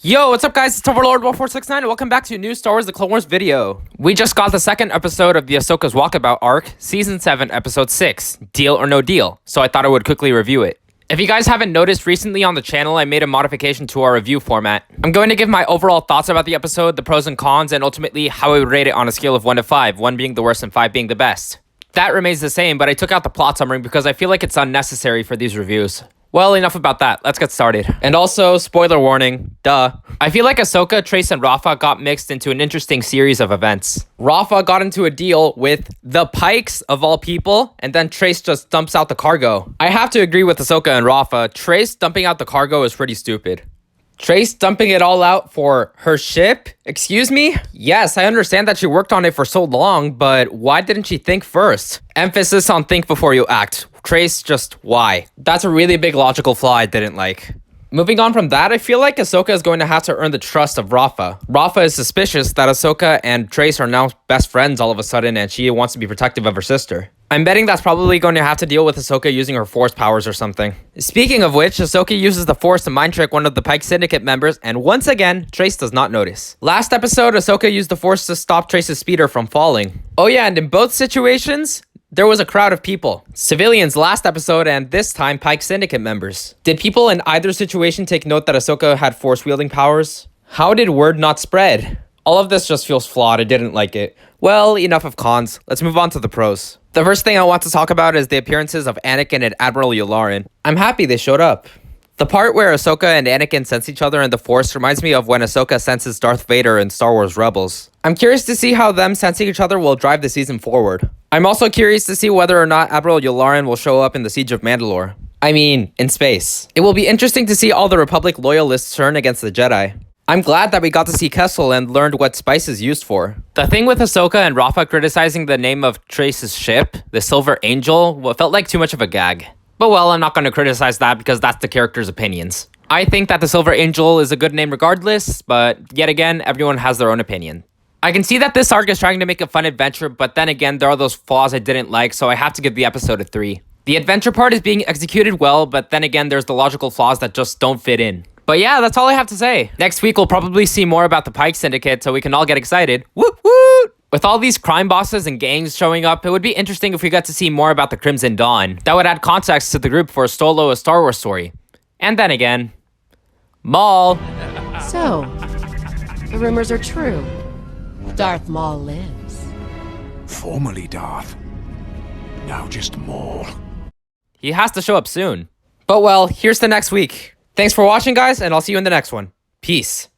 Yo, what's up guys, it's Overlord1469 and welcome back to a new Star Wars The Clone Wars video. We just got the second episode of the Ahsoka's Walkabout arc, Season 7, Episode 6, Deal or No Deal, so I thought I would quickly review it. If you guys haven't noticed, recently on the channel I made a modification to our review format. I'm going to give my overall thoughts about the episode, the pros and cons, and ultimately how I would rate it on a scale of 1 to 5, 1 being the worst and 5 being the best. That remains the same, but I took out the plot summary because I feel like it's unnecessary for these reviews. Well, enough about that. Let's get started. And also, spoiler warning, duh. I feel like Ahsoka, Trace, and Rafa got mixed into an interesting series of events. Rafa got into a deal with the Pikes, of all people, and then Trace just dumps out the cargo. I have to agree with Ahsoka and Rafa. Trace dumping out the cargo is pretty stupid. Trace dumping it all out for her ship? Excuse me? Yes, I understand that she worked on it for so long, but why didn't she think first? Emphasis on think before you act. Trace, just why? That's a really big logical flaw I didn't like. Moving on from that, I feel like Ahsoka is going to have to earn the trust of Rafa. Rafa is suspicious that Ahsoka and Trace are now best friends all of a sudden and she wants to be protective of her sister. I'm betting that's probably going to have to deal with Ahsoka using her Force powers or something. Speaking of which, Ahsoka uses the Force to mind trick one of the Pike Syndicate members, and once again, Trace does not notice. Last episode, Ahsoka used the Force to stop Trace's speeder from falling. Oh yeah, and in both situations, there was a crowd of people. Civilians last episode, and this time Pike Syndicate members. Did people in either situation take note that Ahsoka had Force-wielding powers? How did word not spread? All of this just feels flawed, I didn't like it. Well, enough of cons. Let's move on to the pros. The first thing I want to talk about is the appearances of Anakin and Admiral Yularen. I'm happy they showed up. The part where Ahsoka and Anakin sense each other in the Force reminds me of when Ahsoka senses Darth Vader in Star Wars Rebels. I'm curious to see how them sensing each other will drive the season forward. I'm also curious to see whether or not Admiral Yularen will show up in the Siege of Mandalore. I mean, in space. It will be interesting to see all the Republic loyalists turn against the Jedi. I'm glad that we got to see Kessel and learned what spice is used for. The thing with Ahsoka and Rafa criticizing the name of Trace's ship, the Silver Angel, felt like too much of a gag. But well, I'm not going to criticize that because that's the character's opinions. I think that the Silver Angel is a good name regardless, but yet again, everyone has their own opinion. I can see that this arc is trying to make a fun adventure, but then again, there are those flaws I didn't like, so I have to give the episode a 3. The adventure part is being executed well, but then again, there's the logical flaws that just don't fit in. But yeah, that's all I have to say. Next week, we'll probably see more about the Pike Syndicate, so we can all get excited. Woot woot! With all these crime bosses and gangs showing up, it would be interesting if we got to see more about the Crimson Dawn. That would add context to the group for a solo Star Wars story. And then again, Maul. So, the rumors are true. Darth Maul lives. Formerly Darth. Now just Maul. He has to show up soon. But well, here's the next week. Thanks for watching, guys, and I'll see you in the next one. Peace.